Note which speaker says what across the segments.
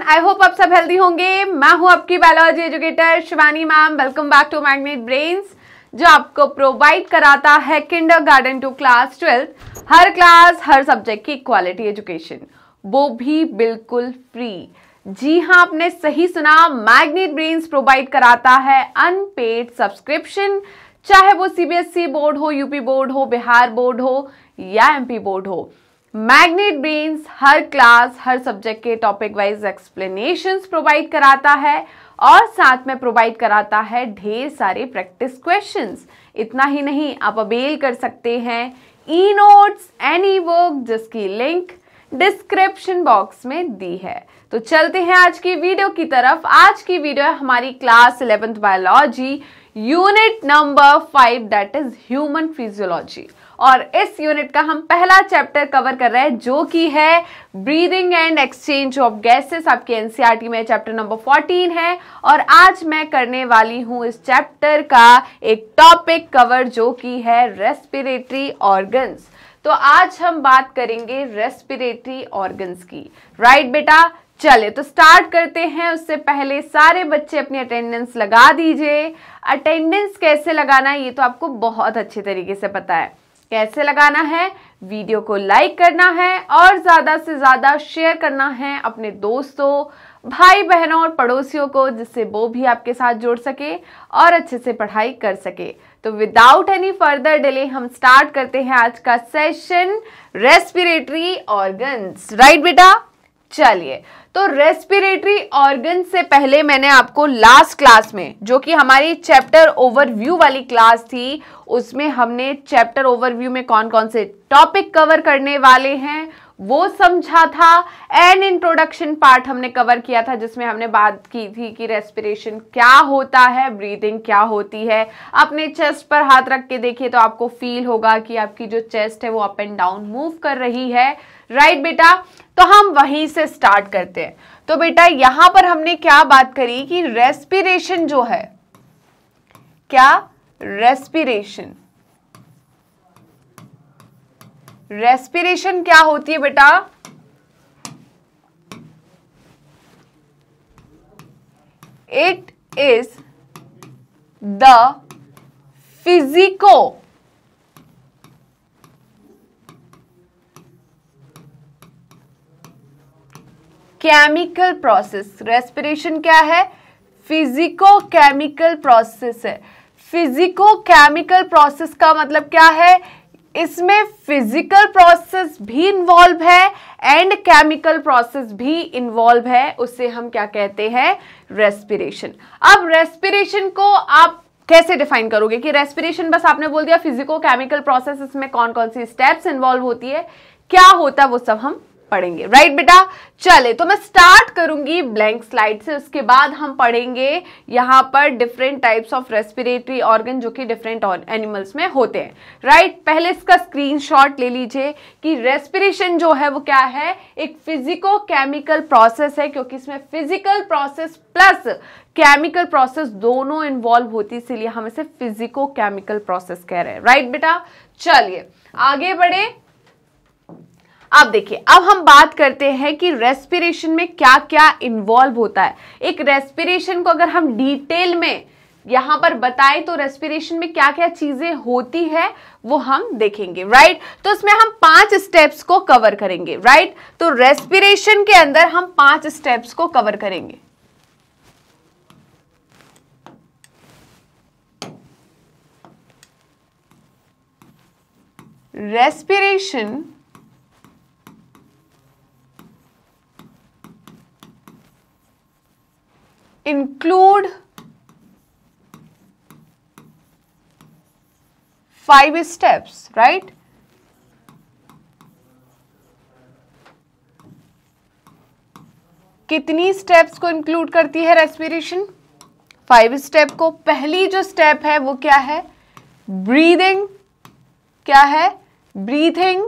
Speaker 1: I hope आप सब healthy होंगे। मैं हूं आपकी biology educator Shivani ma'am. Welcome back to Magnet Brains, जो आपको प्रोवाइड कराता है किंडरगार्टन टू क्लास 12 हर क्लास हर सब्जेक्ट की क्वालिटी एजुकेशन, वो भी बिल्कुल फ्री। जी हाँ, आपने सही सुना, मैग्नेट ब्रेन्स प्रोवाइड कराता है अनपेड सब्सक्रिप्शन, चाहे वो सीबीएसई बोर्ड हो, यूपी बोर्ड हो, बिहार बोर्ड हो या एमपी बोर्ड हो। मैग्नेट ब्रेन्स हर क्लास हर सब्जेक्ट के टॉपिक वाइज एक्सप्लेनेशंस प्रोवाइड कराता है और साथ में प्रोवाइड कराता है ढेर सारे प्रैक्टिस क्वेश्चंस। इतना ही नहीं, आप अवेल कर सकते हैं ई नोट्स एनी बुक, जिसकी लिंक डिस्क्रिप्शन बॉक्स में दी है। तो चलते हैं आज की वीडियो की तरफ। आज की वीडियो है हमारी class 11th biology unit number 5, that is human physiology. और इस यूनिट का हम पहला चैप्टर कवर कर रहे हैं, जो कि है breathing and exchange of gases. आपके एनसीईआरटी में चैप्टर नंबर 14 है और आज मैं करने वाली हूं इस चैप्टर का एक टॉपिक कवर, जो कि है रेस्पिरेटरी ऑर्गन्स। तो आज हम बात करेंगे रेस्पिरेटरी ऑर्गन्स की, राइट बेटा। चले तो स्टार्ट करते हैं। उससे पहले सारे बच्चे अपनी अटेंडेंस लगा दीजिए। अटेंडेंस कैसे लगाना है ये तो आपको बहुत अच्छे तरीके से पता है। कैसे लगाना है? वीडियो को लाइक करना है और ज्यादा से ज्यादा शेयर करना है अपने दोस्तों, भाई बहनों और पड़ोसियों को, जिससे वो भी आपके साथ जुड़ सके और अच्छे से पढ़ाई कर सके। तो विदाउट एनी फर्दर डिले हम स्टार्ट करते हैं आज का सेशन, रेस्पिरेटरी ऑर्गन्स, राइट बेटा। चलिए, तो रेस्पिरेटरी ऑर्गन से पहले मैंने आपको लास्ट क्लास में, जो कि हमारी चैप्टर ओवरव्यू वाली क्लास थी, उसमें हमने चैप्टर ओवरव्यू में कौन कौन से टॉपिक कवर करने वाले हैं वो समझा था। एंड इंट्रोडक्शन पार्ट हमने कवर किया था, जिसमें हमने बात की थी कि रेस्पिरेशन क्या होता है, ब्रीदिंग क्या होती है। अपने चेस्ट पर हाथ रख के देखिए तो आपको फील होगा कि आपकी जो चेस्ट है वो अप एंड डाउन मूव कर रही है, राइट बेटा। तो हम वहीं से स्टार्ट करते हैं। तो बेटा यहां पर हमने क्या बात करी कि रेस्पिरेशन जो है, क्या रेस्पिरेशन क्या होती है बेटा? It is the physico chemical process. Respiration क्या है? फिजिको केमिकल प्रोसेस है। फिजिको केमिकल प्रोसेस का मतलब क्या है? इसमें फिजिकल प्रोसेस भी इन्वॉल्व है एंड केमिकल प्रोसेस भी इन्वॉल्व है। उससे हम क्या कहते हैं? रेस्पिरेशन। अब रेस्पिरेशन को आप कैसे डिफाइन करोगे कि रेस्पिरेशन बस आपने बोल दिया फिजिको केमिकल प्रोसेस, इसमें कौन कौन सी स्टेप्स इन्वॉल्व होती है, क्या होता है, वो सब हम पढ़ेंगे, राइट बेटा। चले तो मैं स्टार्ट करूंगी ब्लैंक स्लाइड से, उसके बाद हम पढ़ेंगे यहां पर different types of respiratory organ, जो कि डिफरेंट एनिमल्स में होते हैं, राइट। पहले इसका स्क्रीनशॉट ले लीजिए कि रेस्पिरेशन जो है वो क्या है, एक फिजिको केमिकल प्रोसेस है, क्योंकि इसमें physical process plus chemical process दोनों इन्वॉल्व होती है, इसीलिए हम इसे फिजिको केमिकल प्रोसेस कह रहे हैं, राइट बेटा। चलिए आगे बढ़े। अब देखिए, अब हम बात करते हैं कि रेस्पिरेशन में क्या क्या इन्वॉल्व होता है। एक रेस्पिरेशन को अगर हम डिटेल में यहां पर बताएं तो रेस्पिरेशन में क्या क्या चीजें होती है वो हम देखेंगे, राइट। तो इसमें हम 5 स्टेप्स को कवर करेंगे, राइट। तो रेस्पिरेशन के अंदर हम 5 स्टेप्स को कवर करेंगे। Respiration include 5 steps, right? कितनी स्टेप्स को इंक्लूड करती है रेस्पिरेशन? 5 स्टेप को। पहली जो स्टेप है वो क्या है? ब्रीदिंग। क्या है? ब्रीथिंग।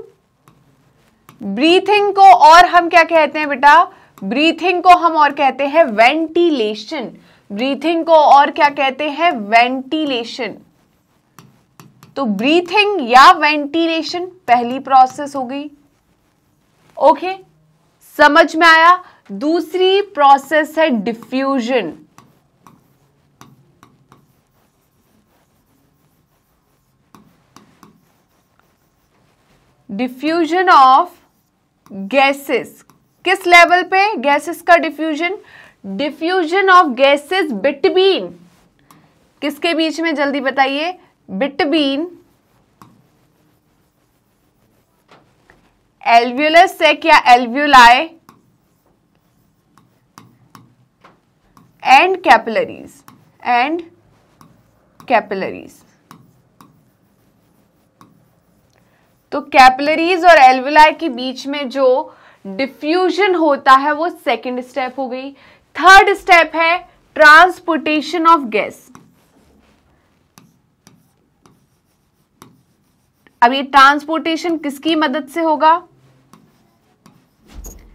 Speaker 1: ब्रीथिंग को और हम क्या कहते हैं बेटा? ब्रीथिंग को हम और कहते हैं वेंटिलेशन। ब्रीथिंग को और क्या कहते हैं? वेंटिलेशन। तो ब्रीथिंग या वेंटिलेशन पहली प्रोसेस हो गई। ओके, समझ में आया। दूसरी प्रोसेस है डिफ्यूजन। Diffusion of gases. किस लेवल पे गैसेस का diffusion? Diffusion of gases between, किसके बीच में, जल्दी बताइए, बिटवीन एल्वियोलर सेक या alveoli and capillaries, and capillaries. तो कैपिलरीज और एल्वियोलाई के बीच में जो डिफ्यूजन होता है वो सेकंड स्टेप हो गई। थर्ड स्टेप है ट्रांसपोर्टेशन ऑफ गैस। अब ये ट्रांसपोर्टेशन किसकी मदद से होगा?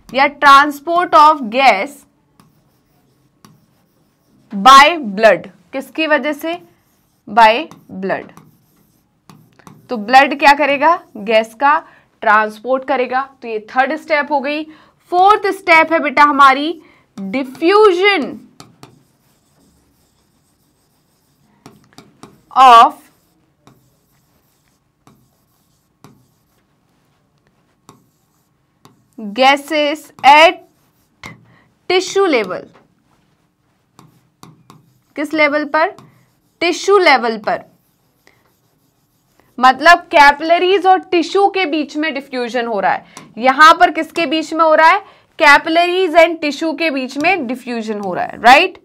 Speaker 1: या transport of gas by blood, किसकी वजह से? By blood. तो ब्लड क्या करेगा? गैस का ट्रांसपोर्ट करेगा। तो ये थर्ड स्टेप हो गई। फोर्थ स्टेप है बेटा हमारी diffusion of gases at tissue level. किस लेवल पर? टिश्यू लेवल पर। मतलब कैपिलरीज और टिश्यू के बीच में डिफ्यूजन हो रहा है। यहां पर किसके बीच में हो रहा है? कैपिलरीज एंड टिश्यू के बीच में डिफ्यूजन हो रहा है, राइट?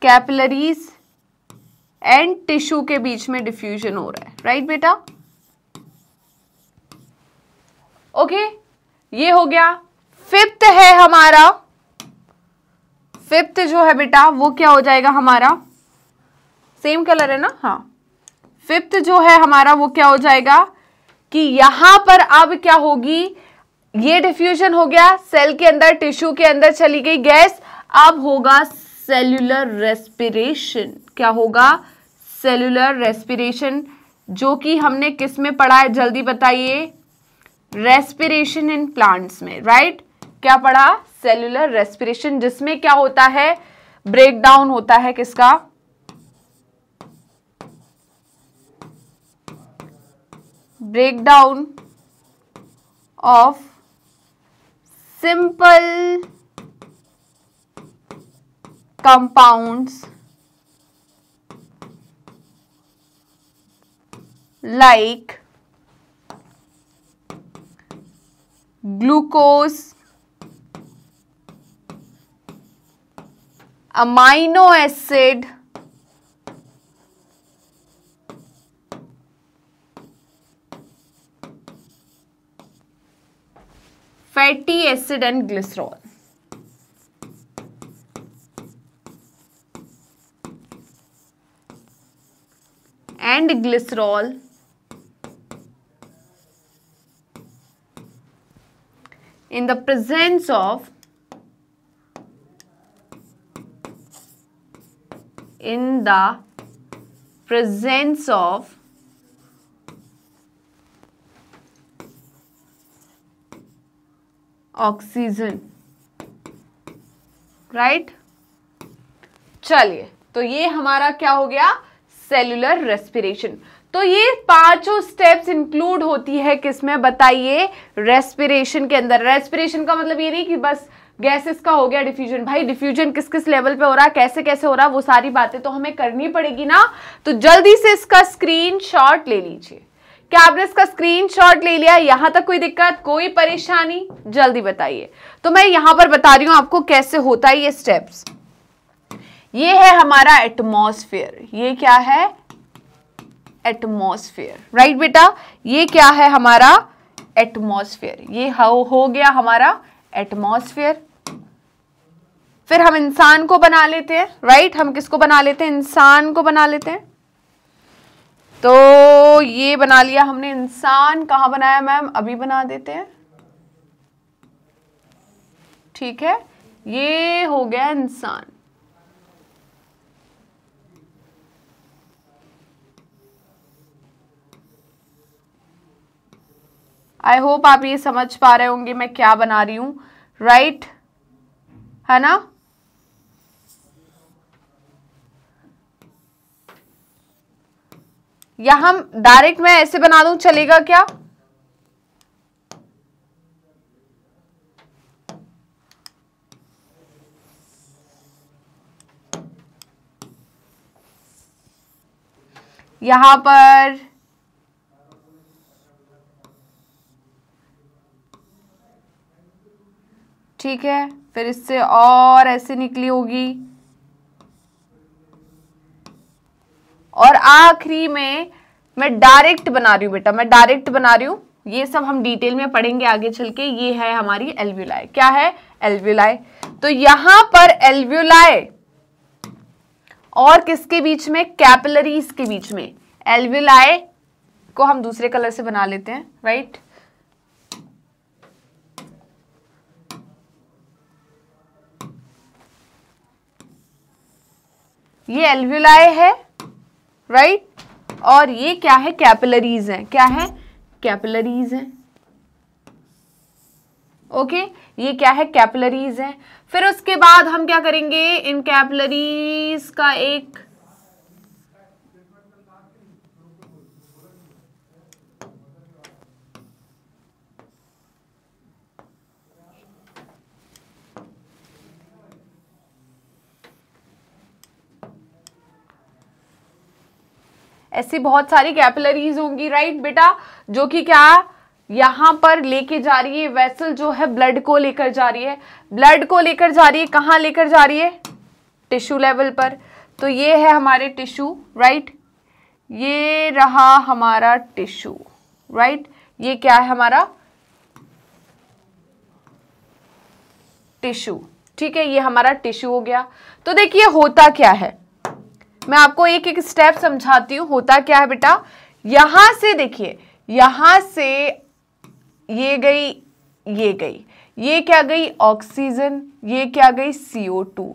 Speaker 1: कैपिलरीज एंड टिश्यू के बीच में डिफ्यूजन हो रहा है, राइट बेटा? ओके, ये हो गया। फिफ्थ है हमारा, फिफ्थ जो है बेटा वो क्या हो जाएगा हमारा? सेम कलर है ना? हाँ, फिफ्थ जो है हमारा वो क्या हो जाएगा कि यहां पर अब क्या होगी, ये डिफ्यूजन हो गया, सेल के अंदर, टिश्यू के अंदर चली गई गैस। अब होगा सेल्यूलर रेस्पिरेशन। क्या होगा? सेल्यूलर रेस्पिरेशन, जो कि हमने किस में पढ़ा है, जल्दी बताइए? रेस्पिरेशन इन प्लांट्स में, राइट? क्या पढ़ा? सेल्यूलर रेस्पिरेशन, जिसमें क्या होता है? ब्रेक डाउन होता है किसका? Break down of simple compounds like glucose, amino acid, fatty acid and glycerol. And glycerol in the presence of oxygen, right? चलिए, तो ये हमारा क्या हो गया? Cellular respiration. तो ये पांचों स्टेप्स इंक्लूड होती है किसमें, बताइए? रेस्पिरेशन के अंदर। रेस्पिरेशन का मतलब ये नहीं कि बस गैसेस का हो गया डिफ्यूजन। भाई डिफ्यूजन किस किस लेवल पे हो रहा है, कैसे कैसे हो रहा है, वो सारी बातें तो हमें करनी पड़ेगी ना। तो जल्दी से इसका स्क्रीनशॉट ले लीजिए। क्या आपने इसका स्क्रीनशॉट ले लिया? यहां तक कोई दिक्कत, कोई परेशानी? जल्दी बताइए। तो मैं यहां पर बता रही हूं आपको कैसे होता है ये स्टेप्स। ये है हमारा एटमॉस्फेयर। ये क्या है? एटमॉस्फेयर, राइट बेटा? ये क्या है हमारा? एटमॉस्फेयर। ये हो गया हमारा एटमॉस्फेयर। फिर हम इंसान को बना लेते हैं, राइट? हम किसको बना लेते हैं? इंसान को बना लेते हैं। तो ये बना लिया हमने इंसान। कहां बनाया मैम? अभी बना देते हैं, ठीक है? ये हो गया इंसान। आई होप आप ये समझ पा रहे होंगे मैं क्या बना रही हूं, राइट, है ना। या हम डायरेक्ट मैं ऐसे बना दूं, चलेगा क्या? यहां पर ठीक है, फिर इससे और ऐसे निकली होगी, और आखिरी में मैं डायरेक्ट बना रही हूं बेटा, मैं डायरेक्ट बना रही हूं। ये सब हम डिटेल में पढ़ेंगे आगे चल के। ये है हमारी एल्वियोलाई। क्या है? एल्वियोलाई। तो यहां पर एल्वियोलाई और किसके बीच में? कैपिलरीज के बीच में। एल्वियोलाई को हम दूसरे कलर से बना लेते हैं, राइट। ये एल्वियोलाई है, राइट, और ये क्या है? कैपिलरीज है। क्या है? कैपिलरीज है। ओके, ये क्या है? कैपिलरीज है। फिर उसके बाद हम क्या करेंगे? इन कैपिलरीज का एक ऐसी बहुत सारी कैपिलरीज होंगी, राइट बेटा, जो कि क्या यहां पर लेके जा रही है, वेसल जो है ब्लड को लेकर जा रही है। ब्लड को लेकर जा रही है, कहां लेकर जा रही है? टिश्यू लेवल पर। तो ये है हमारे टिश्यू, राइट, ये रहा हमारा टिश्यू, राइट। ये क्या है? हमारा टिश्यू, ठीक है, ये हमारा टिश्यू हो गया। तो देखिए होता क्या है, मैं आपको एक एक स्टेप समझाती हूं। होता क्या है बेटा, यहां से देखिए, यहां से ये गई, ये गई, ये क्या गई? ऑक्सीजन, ये क्या गई? CO2।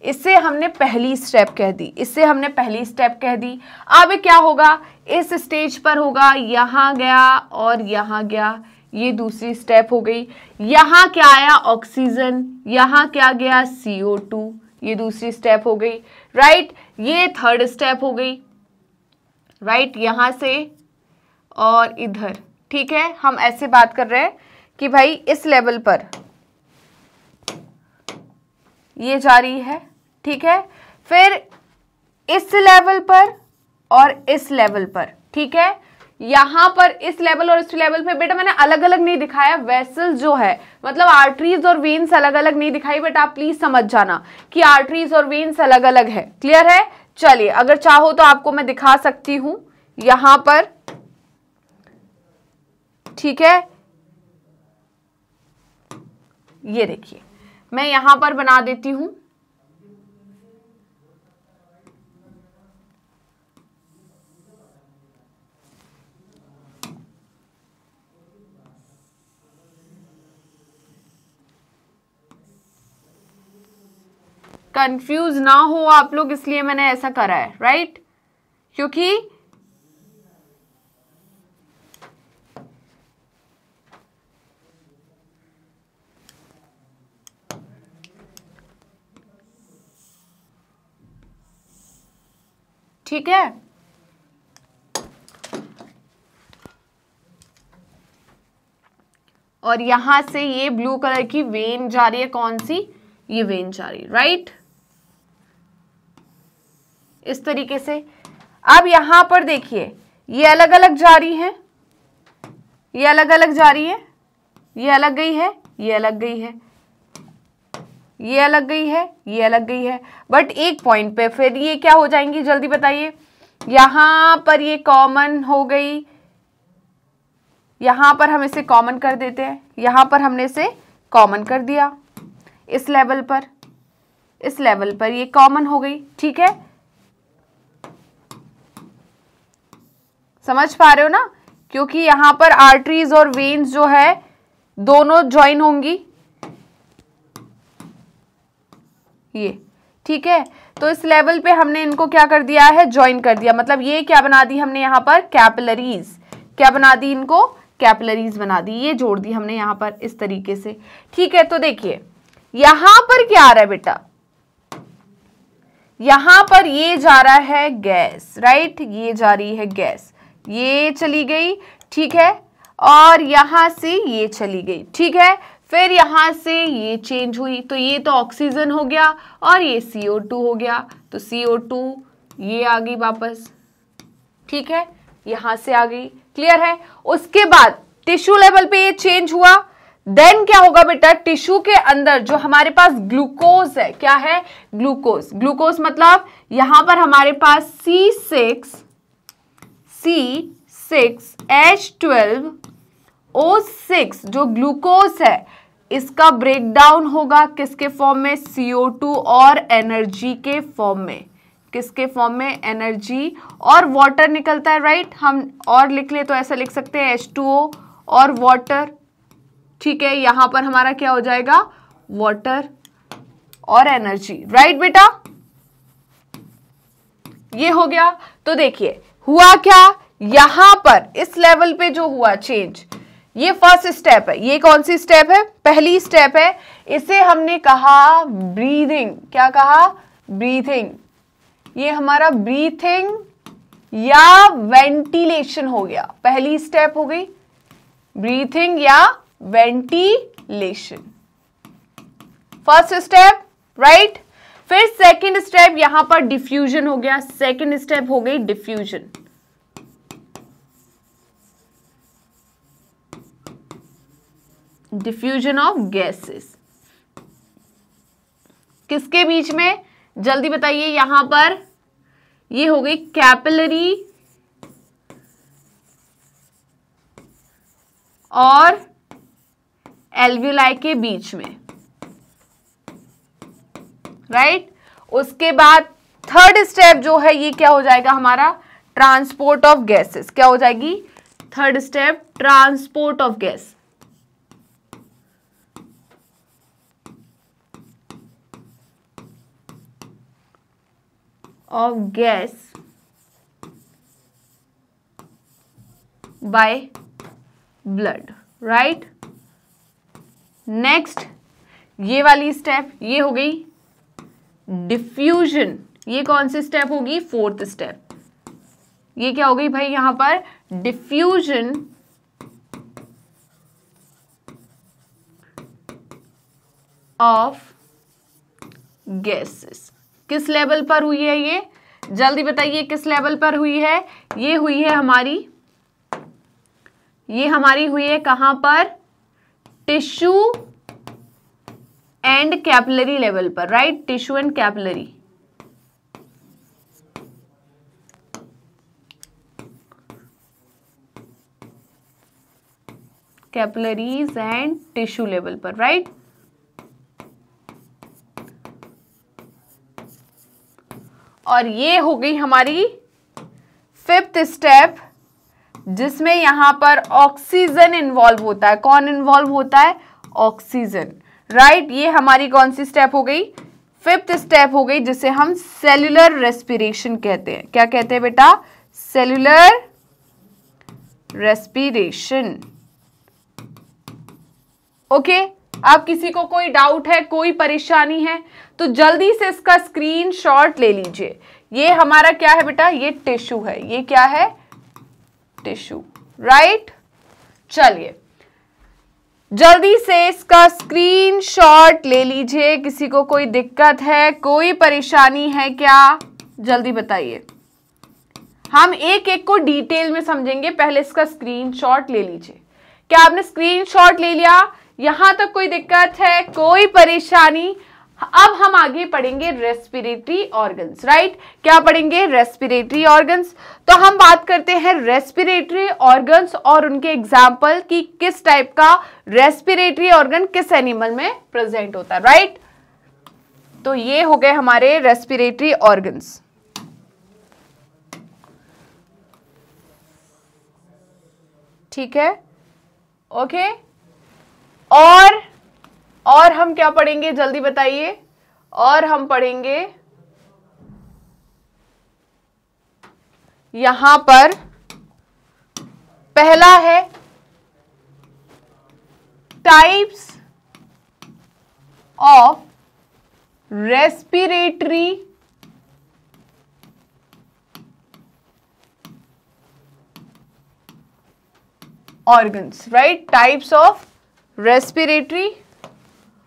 Speaker 1: इसे हमने पहली स्टेप कह दी, इसे हमने पहली स्टेप कह दी। अब क्या होगा? इस स्टेज पर होगा, यहां गया और यहां गया, ये दूसरी स्टेप हो गई। यहां क्या आया? ऑक्सीजन, यहां क्या गया? CO2, ये दूसरी स्टेप हो गई, राइट। ये थर्ड स्टेप हो गई, राइट, यहां से और इधर, ठीक है। हम ऐसे बात कर रहे हैं कि भाई इस लेवल पर ये जा रही है, ठीक है, फिर इस लेवल पर और इस लेवल पर, ठीक है। यहां पर इस लेवल और इस लेवल पे बेटा मैंने अलग अलग नहीं दिखाया, वेसल जो है मतलब आर्टरीज और वेन्स अलग अलग नहीं दिखाई, बट आप प्लीज समझ जाना कि आर्टरीज और वेन्स अलग अलग है। क्लियर है? चलिए, अगर चाहो तो आपको मैं दिखा सकती हूं यहां पर, ठीक है। ये देखिए, मैं यहां पर बना देती हूं, कंफ्यूज ना हो आप लोग, इसलिए मैंने ऐसा करा है, राइट, क्योंकि ठीक है। और यहां से ये ब्लू कलर की वेन जा रही है, कौन सी? ये वेन जा रही है, राइट, इस तरीके से। अब यहां पर देखिए, ये अलग अलग जा रही है, ये अलग अलग जा रही है, ये अलग गई है, ये अलग गई है, ये अलग गई है, ये अलग गई है, बट एक पॉइंट पे फिर ये क्या हो जाएंगी? जल्दी बताइए। यहां पर ये कॉमन हो गई, यहां पर हम इसे कॉमन कर देते हैं, यहां पर हमने इसे कॉमन कर दिया, इस लेवल पर, इस लेवल पर ये कॉमन हो गई, ठीक है। समझ पा रहे हो ना? क्योंकि यहां पर आर्टरीज और वेन्स जो है दोनों ज्वाइन होंगी, ये, ठीक है। तो इस लेवल पे हमने इनको क्या कर दिया है? ज्वाइन कर दिया। मतलब ये क्या बना दी हमने यहां पर? कैपिलरीज। क्या बना दी इनको? कैपिलरीज बना दी, ये जोड़ दी हमने यहां पर इस तरीके से। ठीक है, तो देखिए यहां पर क्या आ रहा है बेटा, यहां पर ये जा रहा है गैस, राइट, ये जा रही है गैस, ये चली गई, ठीक है, और यहां से ये चली गई, ठीक है, फिर यहां से ये चेंज हुई, तो ये तो ऑक्सीजन हो गया और ये CO2 हो गया, तो CO2 ये आ गई वापस, ठीक है, यहां से आ गई, क्लियर है। उसके बाद टिश्यू लेवल पे ये चेंज हुआ, देन क्या होगा बेटा, टिश्यू के अंदर जो हमारे पास ग्लूकोज है, क्या है, ग्लूकोज, ग्लूकोज मतलब यहां पर हमारे पास C6H12O6 जो ग्लूकोज है, इसका ब्रेकडाउन होगा किसके फॉर्म में, CO2 और एनर्जी के फॉर्म में, किसके फॉर्म में, एनर्जी और वाटर निकलता है, राइट, हम और लिख ले तो ऐसा लिख सकते हैं H2O और वाटर, ठीक है, यहां पर हमारा क्या हो जाएगा, वाटर और एनर्जी, राइट बेटा, ये हो गया। तो देखिए हुआ क्या, यहां पर इस लेवल पे जो हुआ चेंज, ये फर्स्ट स्टेप है, ये कौन सी स्टेप है, पहली स्टेप है, इसे हमने कहा ब्रीदिंग, क्या कहा, ब्रीथिंग, ये हमारा ब्रीथिंग या वेंटिलेशन हो गया, पहली स्टेप हो गई ब्रीथिंग या वेंटिलेशन, फर्स्ट स्टेप, राइट। फिर सेकंड स्टेप यहां पर डिफ्यूजन हो गया, सेकंड स्टेप हो गई डिफ्यूजन, डिफ्यूजन ऑफ गैसेस, किसके बीच में, जल्दी बताइए, यहां पर ये हो गई कैपिलरी और एल्वियोलाई के बीच में, राइट। उसके बाद थर्ड स्टेप जो है ये क्या हो जाएगा हमारा, ट्रांसपोर्ट ऑफ गैसेस, क्या हो जाएगी, third step transport of gas, of gas by blood, right। Next ये वाली स्टेप ये हो गई डिफ्यूजन, ये कौन सी स्टेप होगी, फोर्थ स्टेप, ये क्या हो गई भाई यहां पर, डिफ्यूजन ऑफ गैसेस, किस लेवल पर हुई है ये, जल्दी बताइए किस लेवल पर हुई है, ये हुई है हमारी, ये हमारी हुई है कहां पर, टिश्यू एंड कैपिलरी लेवल पर, right, tissue and capillary, capillaries and tissue level पर, राइट। और ये हो गई हमारी फिफ्थ स्टेप, जिसमें यहां पर ऑक्सीजन इन्वॉल्व होता है, कौन इन्वॉल्व होता है, ऑक्सीजन, राइट। ये हमारी कौन सी स्टेप हो गई, फिफ्थ स्टेप हो गई, जिसे हम सेल्यूलर रेस्पिरेशन कहते हैं, क्या कहते हैं बेटा, सेल्यूलर रेस्पिरेशन, ओके। अब किसी को कोई डाउट है, कोई परेशानी है तो जल्दी से इसका स्क्रीनशॉट ले लीजिए। ये हमारा क्या है बेटा, ये टिश्यू है, ये क्या है, टिश्यू, राइट। चलिए जल्दी से इसका स्क्रीनशॉट ले लीजिए, किसी को कोई दिक्कत है, कोई परेशानी है क्या, जल्दी बताइए, हम एक एक को डिटेल में समझेंगे, पहले इसका स्क्रीनशॉट ले लीजिए। क्या आपने स्क्रीनशॉट ले लिया, यहां तक कोई दिक्कत है, कोई परेशानी। अब हम आगे पढ़ेंगे रेस्पिरेटरी ऑर्गन्स, राइट, क्या पढ़ेंगे, रेस्पिरेटरी ऑर्गन्स। तो हम बात करते हैं रेस्पिरेटरी ऑर्गन्स और उनके एग्जाम्पल कि किस टाइप का रेस्पिरेटरी ऑर्गन किस एनिमल में प्रेजेंट होता है, राइट। तो ये हो गए हमारे रेस्पिरेटरी ऑर्गन्स। ठीक है, ओके। और हम क्या पढ़ेंगे, जल्दी बताइए, और हम पढ़ेंगे यहां पर पहला है types of respiratory organs, right? Types of respiratory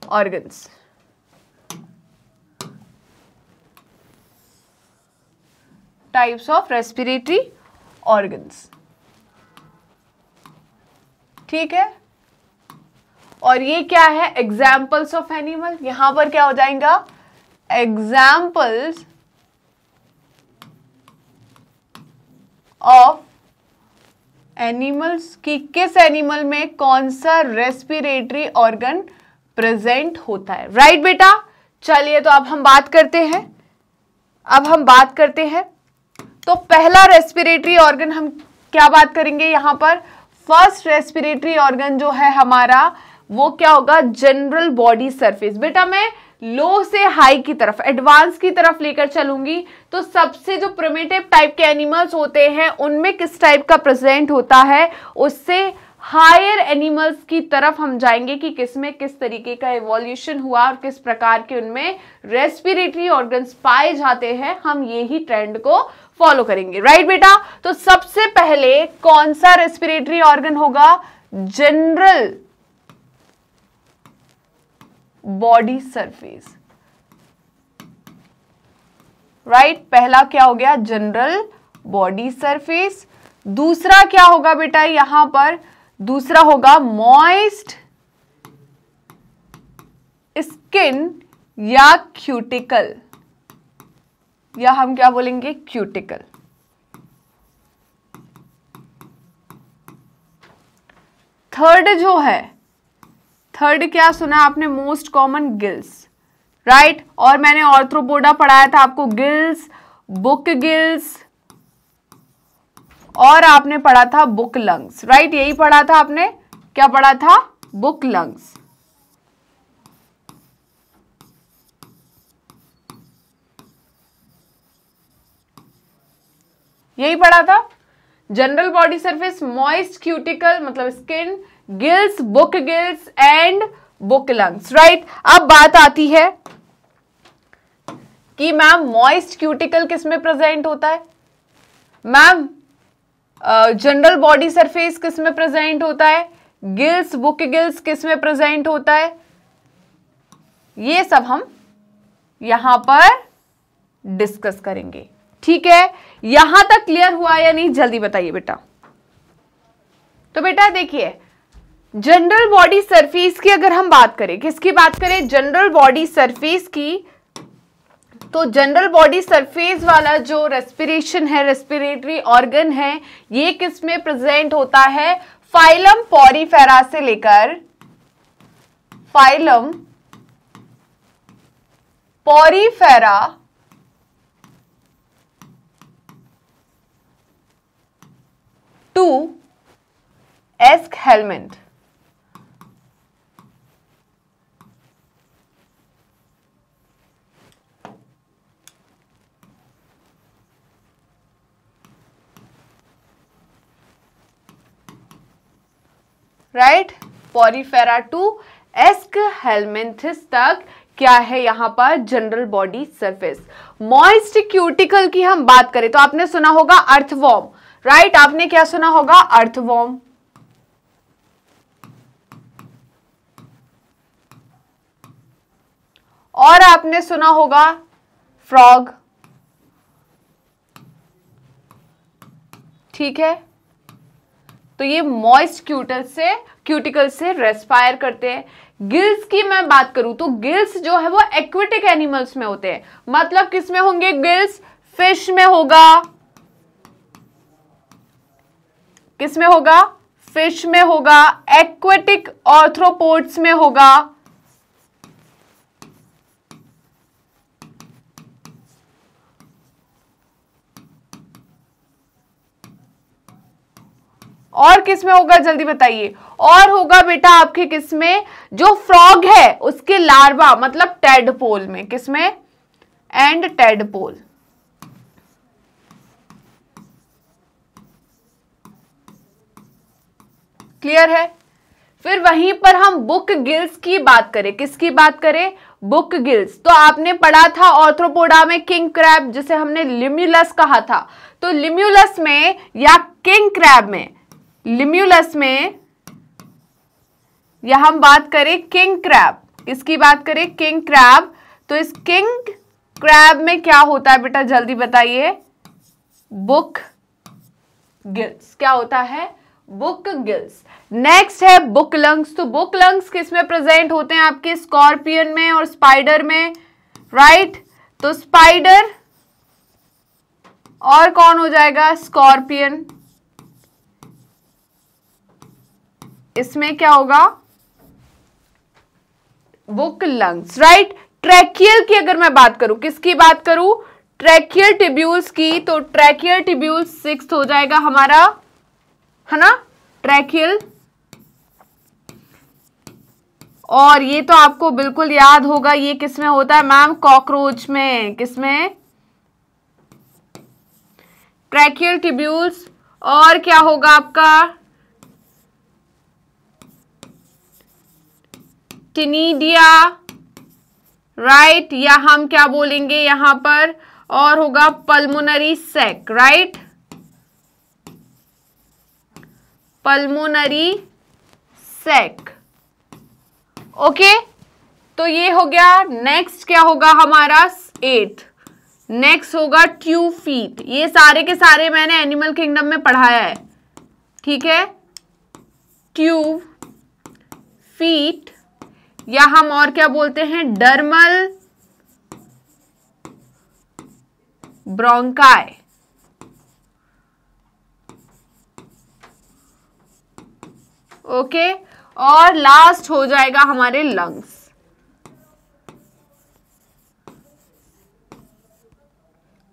Speaker 1: organs. Types of respiratory organs. ठीक है, और ये क्या है? Examples of animal. यहां पर क्या हो जाएगा? एग्जाम्पल्स ऑफ एनिमल्स की किस एनिमल में कौन सा रेस्पिरेटरी ऑर्गन प्रेजेंट होता है. राइट बेटा, चलिए तो अब हम बात करते हैं. तो पहला रेस्पिरेटरी ऑर्गन हम क्या बात करेंगे यहां पर? फर्स्ट रेस्पिरेटरी ऑर्गन जो है हमारा वो क्या होगा? General body surface. बेटा मैं लो से हाई की तरफ, एडवांस की तरफ लेकर चलूंगी. तो सबसे जो प्रिमिटिव टाइप के एनिमल्स होते हैं उनमें किस टाइप का प्रेजेंट होता है, उससे हायर एनिमल्स की तरफ हम जाएंगे कि किसमें किस तरीके का इवोल्यूशन हुआ और किस प्रकार के उनमें रेस्पिरेटरी ऑर्गन्स पाए जाते हैं. हम यही ट्रेंड को फॉलो करेंगे. राइट बेटा, तो सबसे पहले कौन सा रेस्पिरेटरी ऑर्गन होगा? General body surface. राइट, पहला क्या हो गया? General body surface. दूसरा क्या होगा बेटा यहां पर? दूसरा होगा मॉइस्ट स्किन या क्यूटिकल, या हम क्या बोलेंगे? क्यूटिकल. थर्ड जो है, थर्ड क्या सुना आपने? Most common gills. राइट, और मैंने ऑर्थ्रोपोडा पढ़ाया था आपको. गिल्स, बुक गिल्स, और आपने पढ़ा था बुक लंग्स. राइट, यही पढ़ा था आपने. क्या पढ़ा था? Book lungs. यही पढ़ा था. General body surface, moist cuticle मतलब skin, gills, book gills and book lungs. Right, अब बात आती है कि मैम मॉइस्ट क्यूटिकल किस में प्रेजेंट होता है? मैम जनरल बॉडी सरफेस किस में प्रेजेंट होता है? गिल्स, बुक गिल्स किस में प्रेजेंट होता है? ये सब हम यहां पर डिस्कस करेंगे. ठीक है, यहां तक क्लियर हुआ या नहीं? जल्दी बताइए बेटा. तो बेटा देखिए, जनरल बॉडी सरफेस की अगर हम बात करें, किसकी बात करें? जनरल बॉडी सरफेस की. तो जनरल बॉडी सरफेस वाला जो रेस्पिरेशन है, रेस्पिरेटरी ऑर्गन है, ये किस में प्रेजेंट होता है? फाइलम पॉरीफेरा से लेकर phylum Porifera to Aschelminthes. Right, Porifera to Aschelminthes तक क्या है यहां पर? General body surface. Moist cuticle की हम बात करें तो आपने सुना होगा अर्थवॉर्म. राइट, आपने क्या सुना होगा? अर्थवॉर्म. और आपने सुना होगा फ्रॉग. ठीक है, तो ये मॉइस्ट क्यूटिकल से रेस्पायर करते हैं. गिल्स की मैं बात करूं तो गिल्स जो है वो एक्वेटिक एनिमल्स में होते हैं. मतलब किस में होंगे गिल्स? फिश में होगा. किस में होगा? फिश में होगा. एक्वेटिक ऑर्थ्रोपोड्स में होगा. और किस में होगा? जल्दी बताइए. और होगा बेटा आपके किस में? जो फ्रॉग है उसके लार्वा मतलब टेडपोल में. किस में? And tadpole. क्लियर है? फिर वहीं पर हम बुक गिल्स की बात करें, किसकी बात करें, बुक गिल्स। तो आपने पढ़ा था ऑर्थ्रोपोडा में किंग क्रैब जिसे हमने लिम्यूलस कहा था, तो लिम्यूलस में या किंग क्रैब में, लिम्यूलस में या हम बात करें किंग क्रैब, किसकी बात करें, किंग क्रैब। तो इस किंग क्रैब में क्या होता है बेटा, जल्दी बताइए, बुक गिल्स। क्या होता है, बुक गिल्स। नेक्स्ट है बुक लंग्स। तो बुक लंग्स किस में प्रेजेंट होते हैं, आपके स्कॉर्पियन में और स्पाइडर में, राइट। तो स्पाइडर और कौन हो जाएगा, स्कॉर्पियन, इसमें क्या होगा, बुक लंग्स, राइट। ट्रैकियल की अगर मैं बात करूं, किसकी बात करूं, ट्रैकियल टिब्यूल्स की, तो ट्रैकियल टिब्यूल्स 6th हो जाएगा हमारा, है ना, ट्रैकियल। और ये तो आपको बिल्कुल याद होगा, ये किसमें होता है मैम, कॉकरोच में, किसमें, ट्रैकियल टिब्यूल्स। और क्या होगा आपका, टिनिडिया, राइट, या हम क्या बोलेंगे यहां पर, और होगा pulmonary sac, right, pulmonary sac. Okay, तो ये हो गया। नेक्स्ट क्या होगा हमारा, 8th, नेक्स्ट होगा ट्यूब फीट। ये सारे के सारे मैंने एनिमल किंगडम में पढ़ाया है, ठीक है। ट्यूब फीट, या हम और क्या बोलते हैं, डर्मल ब्रोंकाई। ओके, और लास्ट हो जाएगा हमारे लंग्स।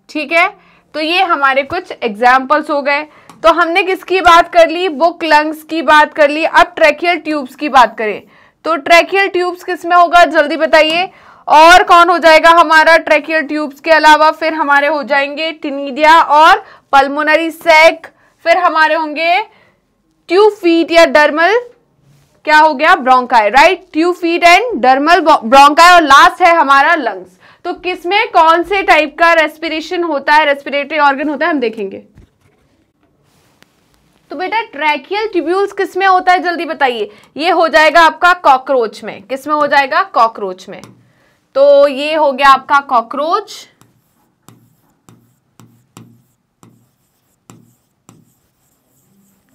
Speaker 1: ठीक है, तो ये हमारे कुछ एग्जाम्पल्स हो गए। तो हमने किसकी बात कर ली, बुक लंग्स की बात कर ली। अब ट्रैकियल ट्यूब्स की बात करें, तो ट्रैकियल ट्यूब्स किसमें होगा, जल्दी बताइए। और कौन हो जाएगा हमारा, ट्रैकियल ट्यूब्स के अलावा फिर हमारे हो जाएंगे टिनिडिया और पल्मोनरी सैक, फिर हमारे होंगे ट्यूब फीट या डर्मल, क्या हो गया, bronchi, right, tube feet and dermal bronchi, और लास्ट है हमारा लंग्स। तो किसमें कौन से टाइप का रेस्पिरेशन होता है, रेस्पिरेटरी ऑर्गन होता है, हम देखेंगे। तो बेटा ट्रैकियल ट्यूब्यूल्स किसमें होता है, जल्दी बताइए। ये हो जाएगा आपका कॉकरोच में, किसमें हो जाएगा, कॉकरोच में। तो ये हो गया आपका कॉकरोच।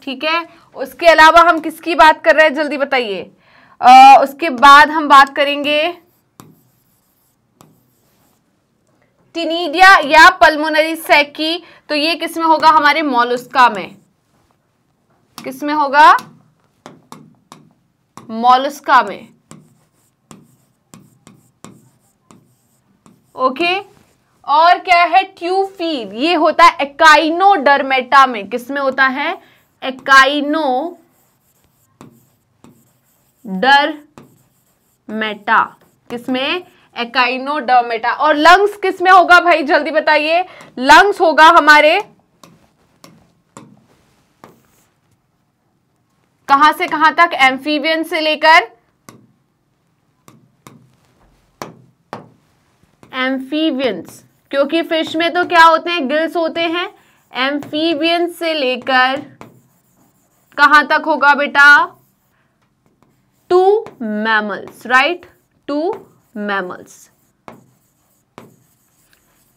Speaker 1: ठीक है, उसके अलावा हम किसकी बात कर रहे हैं, जल्दी बताइए। उसके बाद हम बात करेंगे टिनिडिया या पल्मोनरी सैक की। तो ये किसमें होगा, हमारे मोलस्का में, किसमें होगा, मोलस्का में। ओके, और क्या है, ट्यूब फीट, ये होता है एकाइनोडर्मेटा में, किसमें होता है, एकाइनोडर्मेटा, किसमें, एकाइनोडर्मेटा। और लंग्स किसमें होगा भाई, जल्दी बताइए। लंग्स होगा हमारे कहां से कहां तक, एम्फीबियन से लेकर, एम्फीबियंस, क्योंकि फिश में तो क्या होते हैं, गिल्स होते हैं। एम्फीबियंस से लेकर कहां तक होगा बेटा, to mammals, right, to mammals.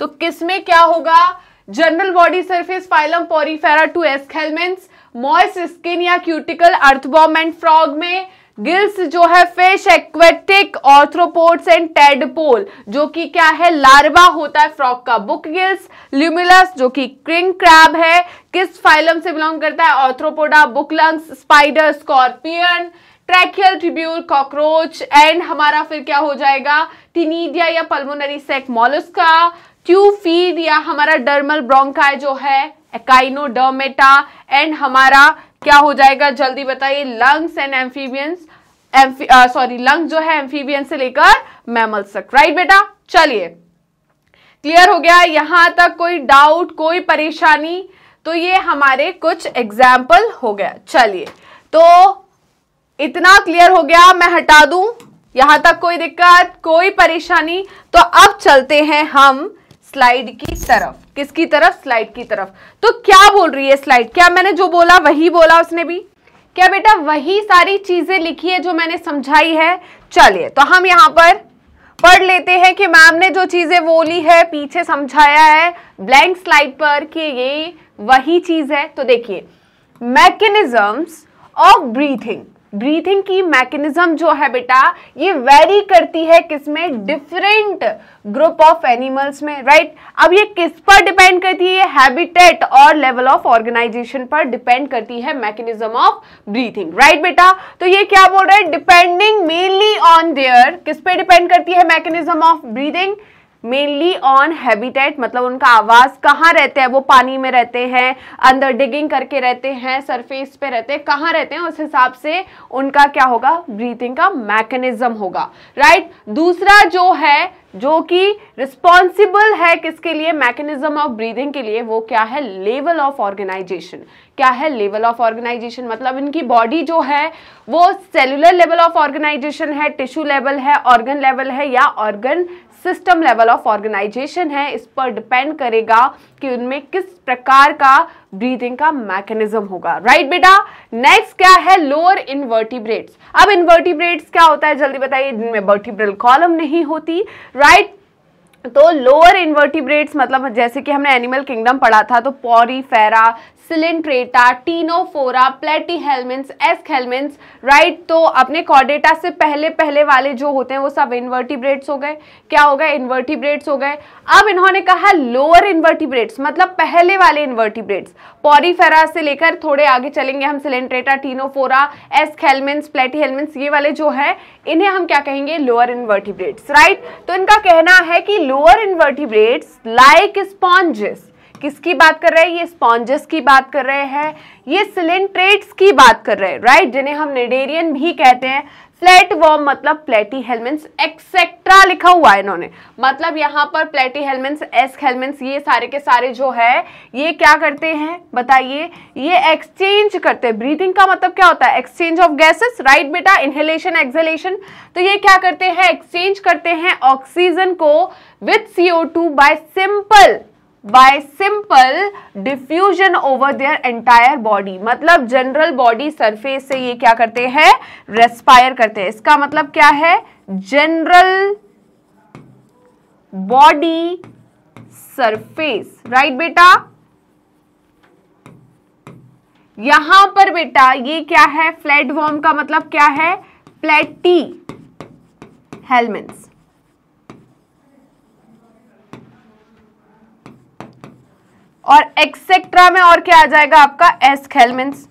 Speaker 1: तो किसमें क्या होगा, general body surface phylum Porifera to Aschelminthes, moist skin या क्यूटिकल अर्थवॉर्म एंड फ्रॉग में, गिल्स जो है fish, aquatic arthropods and tadpole जो कि क्या है, लार्वा होता है फ्रॉग का। बुक गिल्स, ल्यूमिलस जो कि किंग क्रैब है, किस फाइलम से बिलोंग करता है, Arthropoda, book lungs, spider, scorpion, tracheal tubule, cockroach, and हमारा फिर क्या हो जाएगा, टिनिडिया या pulmonary sac Mollusca, tube feet या हमारा डर्मल ब्रोंकाई जो है एकाइनोडर्मेटा, एंड हमारा क्या हो जाएगा, जल्दी बताइए, लंग्स एंड एम्फीबियंस, लंग्स जो है एम्फीबियन से लेकर मैमल्स तक, राइट बेटा। चलिए क्लियर हो गया यहां तक, कोई डाउट, कोई परेशानी। तो ये हमारे कुछ एग्जाम्पल हो गया। चलिए, तो इतना क्लियर हो गया? मैं हटा दूं? यहां तक कोई दिक्कत, कोई परेशानी? तो अब चलते हैं हम स्लाइड की तरफ। किसकी तरफ? स्लाइड की तरफ। तो क्या बोल रही है स्लाइड? क्या मैंने जो बोला वही बोला उसने भी? क्या बेटा वही सारी चीजें लिखी है जो मैंने समझाई है? चलिए तो हम यहां पर पढ़ लेते हैं कि मैम ने जो चीजें बोली है, पीछे समझाया है ब्लैंक स्लाइड पर कि ये वही चीज है। तो देखिए, मैकेनिज्म्स ऑफ ब्रीथिंग, ब्रीथिंग की मैकेनिज्म जो है बेटा ये वेरी करती है किसमें? डिफरेंट ग्रुप ऑफ एनिमल्स में, राइट। अब ये किस पर डिपेंड करती है? हैबिटेट और लेवल ऑफ ऑर्गेनाइजेशन पर डिपेंड करती है मैकेनिज्म ऑफ ब्रीथिंग, राइट बेटा। तो ये क्या बोल रहे हैं? डिपेंडिंग मेनली ऑन देयर, किस पे डिपेंड करती है mechanism of breathing? Mainly on habitat, मतलब उनका आवास कहाँ रहते हैं? वो पानी में रहते हैं, अंदर डिगिंग करके रहते हैं, सरफेस पे रहते हैं, कहाँ रहते हैं? उस हिसाब से उनका क्या होगा? ब्रीथिंग का मैकेनिज्म होगा, राइट। दूसरा जो है, जो कि रिस्पॉन्सिबल है किसके लिए? मैकेनिज्म ऑफ ब्रीदिंग के लिए, वो क्या है? Level of organisation. क्या है लेवल ऑफ ऑर्गेनाइजेशन? मतलब इनकी बॉडी जो है वो सेलुलर लेवल ऑफ ऑर्गेनाइजेशन है, टिश्यू लेवल है, ऑर्गन लेवल है, या organ system level of organisation है। इस पर डिपेंड करेगा कि उनमें किस प्रकार का ब्रीथिंग का मैकेनिज्म होगा, राइट बेटा। नेक्स्ट क्या है? Lower invertebrates. अब इनवर्टिब्रेट्स क्या होता है जल्दी बताइए? जिनमें वर्टिब्रल कॉलम नहीं होती, राइट। तो लोअर इनवर्टिब्रेट्स मतलब जैसे कि हमने एनिमल किंगडम पढ़ा था, तो पॉरीफेरा, सिलेंट्रेटा, टीनोफोरा, प्लेटीहेल्मिन्स, एस्केल्मिन्स, राइट। तो अपने कॉर्डेटा से पहले पहले वाले जो होते हैं वो सब इनवर्टिब्रेट्स हो गए। क्या हो गए? इनवर्टिब्रेट्स हो गए। अब इन्होंने कहा लोअर इनवर्टिब्रेट्स मतलब पहले वाले इनवर्टिब्रेट्स, पॉरीफेरा से लेकर थोड़े आगे चलेंगे हम, सिलेंट्रेटा, टीनोफोरा, एस्केल्मिन्स, प्लेटीहेल्मिन्स, ये वाले जो है इन्हें हम क्या कहेंगे? Lower invertebrates, right. तो इनका कहना है कि लोअर इनवर्टिब्रेट्स लाइक स्पॉन्जेस, किसकी बात कर रहे हैं? ये स्पॉन्जेस की बात कर रहे हैं, ये सिलेंट्रेट्स की बात कर रहे हैं, राइट, जिन्हें हम निडेरियन भी कहते हैं। फ्लैट वर्म मतलब प्लेटीहेल्मिन्स एक्सेट्रा लिखा हुआ है इन्होंने, मतलब यहाँ पर प्लेटीहेल्मिन्स, एस्केल्मिन्स, ये सारे के सारे जो है ये क्या करते हैं बताइए? ये एक्सचेंज करते हैं। ब्रीथिंग का मतलब क्या होता है? एक्सचेंज ऑफ गैसेस, राइट बेटा, इनहेलेशन, एक्सहेलेशन। तो ये क्या करते हैं? एक्सचेंज करते हैं ऑक्सीजन को with CO2 bye simple diffusion over their entire body, मतलब जनरल बॉडी सरफेस से ये क्या करते हैं? रेस्पायर करते हैं। इसका मतलब क्या है? जनरल बॉडी सरफेस, राइट बेटा। यहां पर बेटा ये क्या है? फ्लैट वर्म का मतलब क्या है? प्लेटीहेल्मिन्स। और एक्सेट्रा में और क्या आ जाएगा आपका? एस्केल्मिन्स।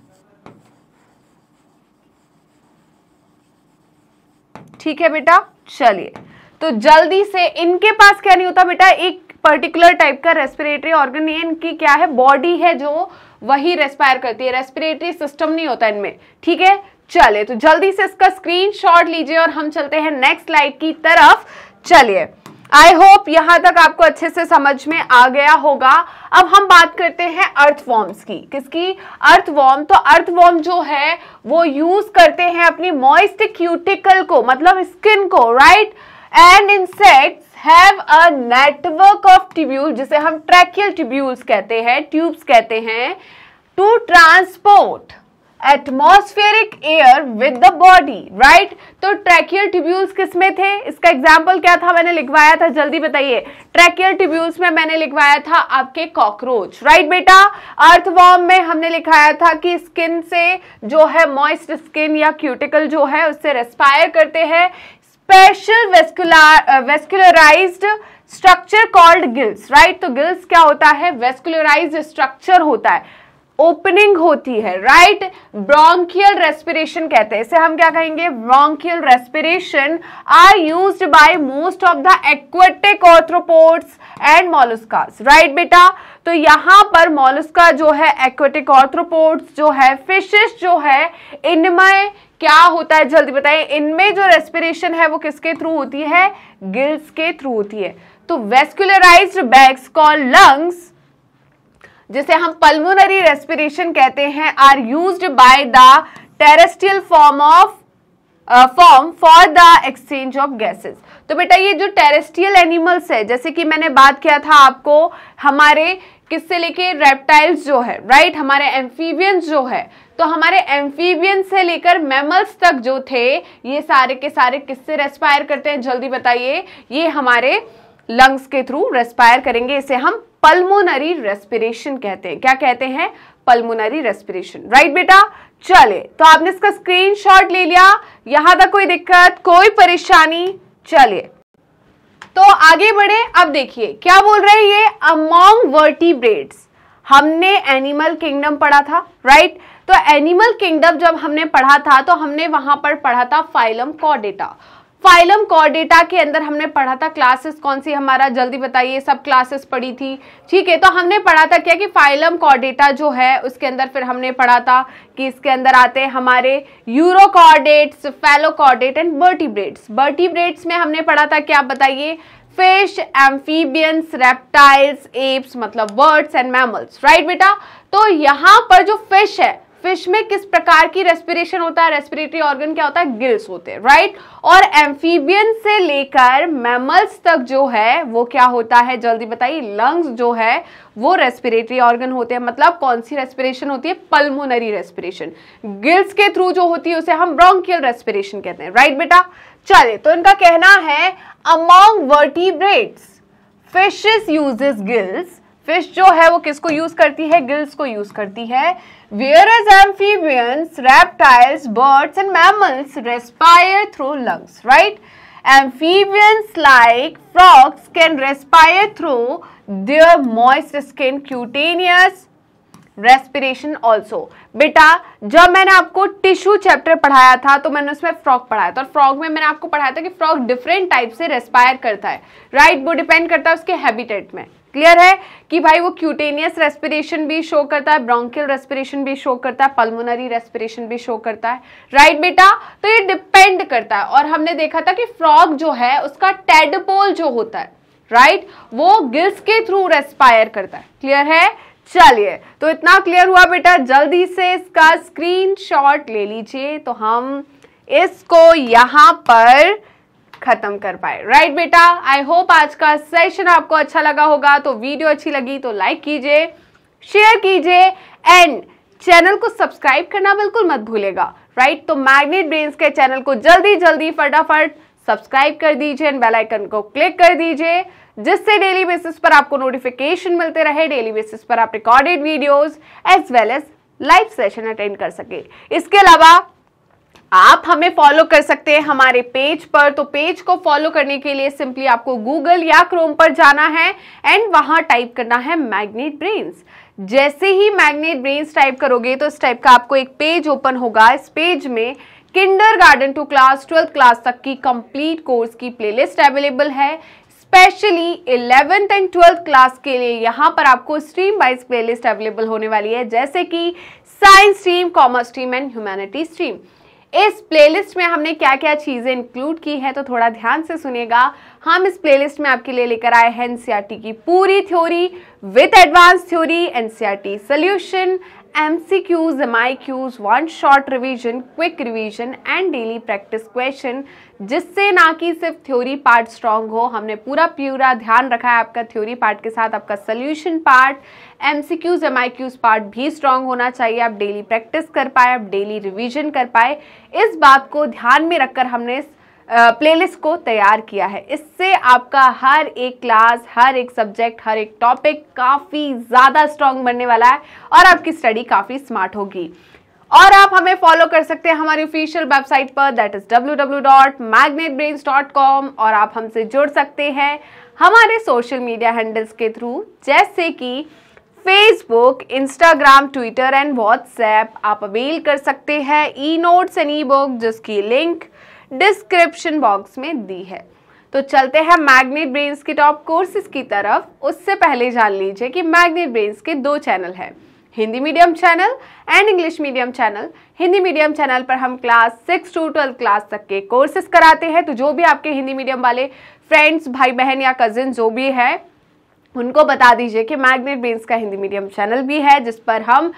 Speaker 1: ठीक है बेटा, चलिए तो जल्दी से, इनके पास क्या नहीं होता बेटा? एक पर्टिकुलर टाइप का रेस्पिरेटरी ऑर्गन नहीं है, इनकी क्या है? बॉडी है जो वही रेस्पायर करती है, रेस्पिरेटरी सिस्टम नहीं होता इनमें, ठीक है। चलिए तो जल्दी से इसका स्क्रीनशॉट लीजिए और हम चलते हैं नेक्स्ट स्लाइड की तरफ। चलिए, आई होप यहां तक आपको अच्छे से समझ में आ गया होगा। अब हम बात करते हैं अर्थवॉर्म्स की। किसकी? अर्थवॉर्म। तो अर्थवॉर्म जो है वो यूज करते हैं अपनी मॉइस्ट क्यूटिकल को, मतलब स्किन को, right. And insects have a network of tubule, जिसे हम ट्रैकियल ट्यूब्यूल्स कहते हैं, ट्यूब्स कहते हैं, to transport atmospheric air with the body, right. तो ट्रैकियल ट्यूब्यूल्स किसमें थे? इसका एग्जाम्पल क्या था? मैंने लिखवाया था, जल्दी बताइए। ट्रैकियल ट्यूब्यूल्स में मैंने लिखवाया था आपके कॉकरोच, राइट बेटा। अर्थवॉर्म में हमने लिखाया था कि स्किन से जो है, मॉइस्ट स्किन या क्यूटिकल जो है उससे रेस्पायर करते हैं special vascularised structure called gills, right. तो गिल्स क्या होता है? वेस्कुलराइज्ड स्ट्रक्चर होता है, ओपनिंग होती है, राइट। ब्रोंकियल रेस्पिरेशन कहते हैं इसे, हम क्या कहेंगे? Bronchial respiration are used by most of the aquatic arthropods and molluscs, right बेटा। तो यहां पर मॉलस्का जो है, एक्वेटिक आर्थ्रोपोड्स जो है, फिशेस जो है, इनमें क्या होता है जल्दी बताइए? इनमें जो रेस्पिरेशन है वो किसके थ्रू होती है? गिल्स के थ्रू होती है। तो वेस्कुलराइज्ड बैग्स कॉल्ड लंग्स, जिसे हम पल्मोनरी रेस्पिरेशन कहते हैं, are used by the terrestrial form for the exchange of gases. तो बेटा ये जो टेरेस्ट्रियल एनिमल्स है, जैसे कि मैंने बात किया था आपको हमारे किससे लेके रेप्टाइल्स जो है, राइट, हमारे एम्फीबियंस जो है, तो हमारे एम्फीबियंस से लेकर मैमल्स तक जो थे ये सारे के सारे किससे रेस्पायर करते हैं, जल्दी बताइए। ये हमारे लंग्स के थ्रू रेस्पायर करेंगे, इसे हम पल्मोनरी रेस्पिरेशन कहते हैं। क्या कहते हैं? पल्मोनरी रेस्पिरेशन, राइट बेटा। चले, तो आपने इसका स्क्रीनशॉट ले लिया, यहां तक कोई दिक्कत, कोई परेशानी? चलिए तो आगे बढ़े। अब देखिए क्या बोल रहे हैं ये, अमॉन्ग वर्टिब्रेट्स। हमने एनिमल किंगडम पढ़ा था, राइट। तो एनिमल किंगडम जब हमने पढ़ा था तो हमने वहां पर पढ़ा था फाइलम कॉर्डेटा। फाइलम कॉर्डेटा के अंदर हमने पढ़ा था, क्लासेस कौन सी हमारा, जल्दी बताइए, सब क्लासेस पढ़ी थी, ठीक है। तो हमने पढ़ा था क्या कि फाइलम कॉर्डेटा जो है उसके अंदर फिर हमने पढ़ा था कि इसके अंदर आते हैं हमारे यूरोकॉर्डेट्स, फैलोकॉर्डेट एंड वर्टिब्रेट्स। वर्टिब्रेट्स में हमने पढ़ा था क्या, बताइए, फिश, एम्फीबियंस, रेप्टाइल्स, एप्स मतलब बर्ड्स एंड मैमल्स, राइट बेटा। तो यहाँ पर जो फिश है, फिश में किस प्रकार की रेस्पिरेशन होता है, रेस्पिरेटरी ऑर्गन क्या होता है, गिल्स होते हैं, राइट। और एम्फीबियन से लेकर मैमल्स तक जो है वो क्या होता है, जल्दी बताइए, लंग्स जो है वो रेस्पिरेटरी ऑर्गन होते हैं। मतलब कौन सी रेस्पिरेशन होती है, पल्मोनरी रेस्पिरेशन। गिल्स के थ्रू जो होती है उसे हम ब्रोंकियल रेस्पिरेशन कहते हैं, राइट बेटा। चलिए, तो इनका कहना है among vertebrates fishes uses gills. Fish जो है वो किसको यूज करती है, गिल्स को यूज करती है। Whereas amphibians, reptiles, birds and mammals respire through lungs, right? Amphibians like frogs can respire through their moist skin, cutaneous respiration also. बेटा जब मैंने आपको टिश्यू चैप्टर पढ़ाया था तो मैंने उसमें फ्रॉग पढ़ाया था, और फ्रॉग में मैंने आपको पढ़ाया था कि फ्रॉग डिफरेंट टाइप से रेस्पायर करता है, राइट। वो डिपेंड करता है उसके हैबिटेट में। क्लियर है कि भाई वो क्यूटेनियस रेस्पिरेशन भी शो करता है, ब्रोंकियल रेस्पिरेशन भी शो करता है, पल्मोनरी रेस्पिरेशन भी शो करता है, राइट बेटा। तो ये डिपेंड करता है। और हमने देखा था कि फ्रॉग जो है उसका टेडपोल जो होता है, राइट, वो गिल्स के थ्रू रेस्पायर करता है। क्लियर है? चलिए, तो इतना क्लियर हुआ बेटा। जल्दी से इसका स्क्रीनशॉट ले लीजिए तो हम इसको यहां पर खत्म कर पाए, राइट बेटा। आई होप आज का सेशन आपको अच्छा लगा होगा। तो वीडियो अच्छी लगी तो लाइक कीजिए, शेयर कीजिए एंड चैनल को सब्सक्राइब करना बिल्कुल मत भूलेगा, राइट। तो मैग्नेट ब्रेन्स के चैनल को जल्दी जल्दी फटाफट सब्सक्राइब कर दीजिए एंड बेल आइकन को क्लिक कर दीजिए, जिससे डेली बेसिस पर आपको नोटिफिकेशन मिलते रहे, डेली बेसिस पर आप recorded videos as well as live session attend कर सके। इसके अलावा आप हमें फॉलो कर सकते हैं हमारे पेज पर। तो पेज को फॉलो करने के लिए सिंपली आपको गूगल या क्रोम पर जाना है एंड वहां टाइप करना है मैग्नेट ब्रेन्स। जैसे ही मैग्नेट ब्रेन्स टाइप करोगे तो इस टाइप का आपको एक पेज ओपन होगा। इस पेज में kindergarten to class 12th class तक की कंप्लीट कोर्स की प्लेलिस्ट अवेलेबल है। Specially 11th and 12th class के लिए यहाँ पर आपको स्ट्रीम वाइज प्लेलिस्ट अवेलेबल होने वाली है, जैसे कि science stream, commerce stream and humanity stream. इस प्लेलिस्ट में हमने क्या क्या चीजें इंक्लूड की है तो थोड़ा ध्यान से सुनिएगा। हम इस प्लेलिस्ट में आपके लिए लेकर आए हैं एनसीईआरटी की पूरी theory with advance theory, NCERT solution, MCQs, MIQs, one short revision, quick revision and daily practice question, जिससे ना कि सिर्फ थ्योरी पार्ट स्ट्रांग हो, हमने पूरा ध्यान रखा है आपका थ्योरी पार्ट के साथ आपका solution part, MCQs, MIQs part भी स्ट्रांग होना चाहिए। आप डेली प्रैक्टिस कर पाए, आप डेली रिवीजन कर पाए, इस बात को ध्यान में रखकर हमने इस प्लेलिस्ट को तैयार किया है। इससे आपका हर एक क्लास, हर एक सब्जेक्ट, हर एक टॉपिक काफी ज्यादा स्ट्रांग बनने वाला है और आपकी स्टडी काफी स्मार्ट होगी। और आप हमें फॉलो कर सकते हैं हमारी ऑफिशियल वेबसाइट पर, दैट इज www.magnetbrains.com, और आप हमसे जुड़ सकते हैं हमारे सोशल मीडिया हैंडल्स के थ्रू, जैसे कि Facebook, Instagram, Twitter and WhatsApp. आप अवेल कर सकते हैं e notes and E book, जिसकी लिंक डिस्क्रिप्शन बॉक्स में दी है। तो चलते हैं मैग्नेट ब्रेन्स के टॉप कोर्सेज की तरफ। उससे पहले जान लीजिए कि मैग्नेट ब्रेन्स के 2 चैनल हैं, Hindi medium channel and English medium channel. Hindi medium channel पर हम क्लास 6 to 12 क्लास तक के कोर्सेज कराते हैं। तो जो भी आपके हिंदी मीडियम वाले फ्रेंड्स, भाई बहन या कजिन जो भी है, उनको बता दीजिए कि मैग्नेट ब्रेन्स का हिंदी मीडियम चैनल भी है, जिस पर हम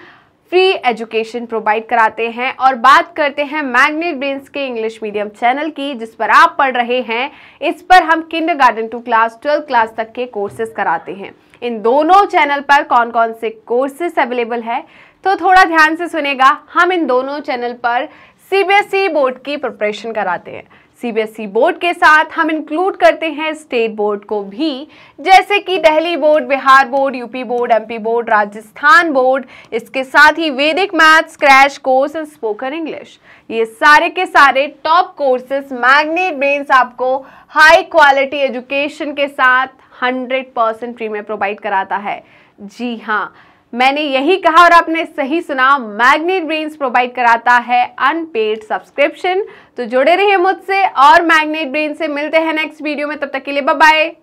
Speaker 1: फ्री एजुकेशन प्रोवाइड कराते हैं। और बात करते हैं मैग्नेट ब्रेन्स के इंग्लिश मीडियम चैनल की, जिस पर आप पढ़ रहे हैं। इस पर हम किंडरगार्टन टू क्लास 12 क्लास तक के कोर्सेज कराते हैं। इन दोनों चैनल पर कौन कौन से कोर्सेज अवेलेबल है, तो थोड़ा ध्यान से सुनेगा। हम इन दोनों चैनल पर सीबीएसई बोर्ड की प्रिपरेशन कराते हैं। सीबीएसई बोर्ड के साथ हम इंक्लूड करते हैं स्टेट बोर्ड को भी, जैसे कि Delhi board, Bihar board, UP board, MP board, Rajasthan board. इसके साथ ही वैदिक maths, crash course and spoken English. ये सारे के सारे टॉप कोर्सेज मैग्नेट ब्रेन्स आपको हाई क्वालिटी एजुकेशन के साथ 100% फ्री में प्रोवाइड कराता है। जी हाँ, मैंने यही कहा और आपने सही सुना, मैग्नेट ब्रेन्स प्रोवाइड कराता है अनपेड सब्सक्रिप्शन। तो जुड़े रहिए मुझसे और मैग्नेट ब्रेन से। मिलते हैं नेक्स्ट वीडियो में, तब तक के लिए बाय बाय।